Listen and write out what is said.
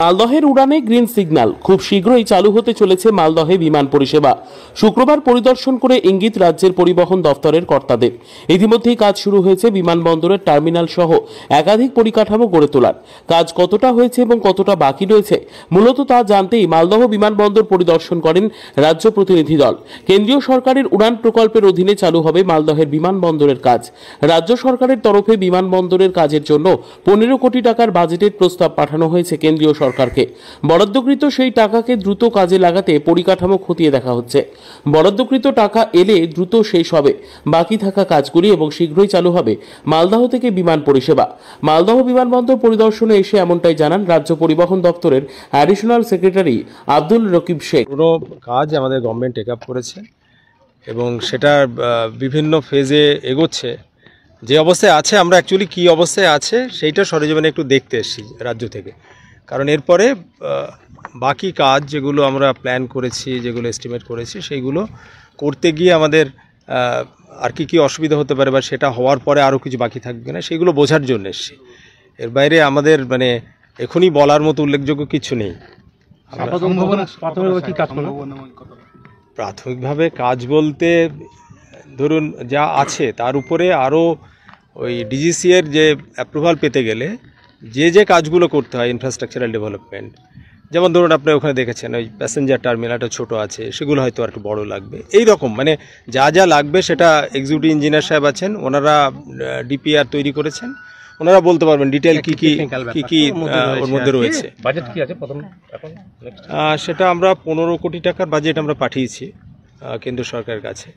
মালদহের উড়ানে green signal, খুব শীঘ্রই চালু হতে চলেছে মালদহে বিমান পরিষেবা। শুক্রবার পরিদর্শন করে ইঙ্গিত রাজ্যের পরিবহন দফতরের কর্তাদের। ইতিমধ্যেই কাজ শুরু হয়েছে বিমানবন্দরের টার্মিনাল সহ একাধিক পরিকাঠামো গড়ে তোলার। কাজ কতটা হয়েছে এবং কতটা বাকি রয়েছে মূলত তা জানতেই মালদহ বিমানবন্দর পরিদর্শন করেন রাজ্য প্রতিনিধি দল। কেন্দ্রীয় সরকারের উড়ান প্রকল্পের অধীনে চালু হবে মালদহের বিমানবন্দরের কাজ। রাজ্য সরকারের তরফে বিমানবন্দরের কাজের জন্য 15 কোটি টাকার বাজেটের প্রস্তাব পাঠানো হয়েছে কেন্দ্রীয় সরকারকে। বরাদ্দকৃত সেই টাকাকে দ্রুত কাজে লাগাতে পরিকাঠামো খতিয়ে দেখা হচ্ছে। বরাদ্দকৃত টাকা এলে দ্রুত শেষ হবে বাকি থাকা কাজগুলি এবং শীঘ্রই চালু হবে মালদহ থেকে বিমান পরিষেবা। মালদহ বিমানবন্দর পরিদর্শনে এসে এমনটাই জানান রাজ্য পরিবহন দপ্তরের অ্যাডিশনাল সেক্রেটারি আব্দুল রকিব শেখ। পুরো কাজ আমাদের গভর্নমেন্ট টেক আপ করেছে এবং সেটা বিভিন্ন ফেজে এগোচ্ছে। যে অবস্থায় আছে, আমরা অ্যাকচুয়ালি কী অবস্থায় আছে সেইটা সরেজমিনে একটু দেখতে এসেছি রাজ্য থেকে। কারণ এরপরে বাকি কাজ যেগুলো আমরা প্ল্যান করেছি, যেগুলো এস্টিমেট করেছি, সেইগুলো করতে গিয়ে আমাদের আর কি অসুবিধা হতে পারে বা সেটা হওয়ার পরে আরও কিছু বাকি থাকবে না, সেইগুলো বোঝার জন্য এসেছি। এর বাইরে আমাদের এখনই বলার মতো উল্লেখযোগ্য কিছু নেই। প্রাথমিকভাবে কাজ বলতে ধরুন যা আছে তার উপরে আরও ওই ডিজিসি এর যে অ্যাপ্রুভাল পেতে গেলে যে কাজগুলো করতে হয়, ইনফ্রাস্ট্রাকচারাল ডেভেলপমেন্ট, যেমন ধরুন আপনি ওখানে দেখেছেন ওই প্যাসেঞ্জার টার্মিনালটা ছোট আছে, সেগুলো হয়তো আর একটু বড় লাগবে। এই রকম যা লাগবে সেটা এক্সিকিউটিভ ইঞ্জিনিয়ার সাহেব আছেন, ওনারা ডিপিআর তৈরি করেছেন, ওনারা বলতে পারবেন ডিটেল কি কি ওর মধ্যে রয়েছে। বাজেট কি আছে প্রথম এখন? সেটা আমরা 15 কোটি টাকার বাজেট আমরা পাঠিয়েছি কেন্দ্র সরকারের কাছে।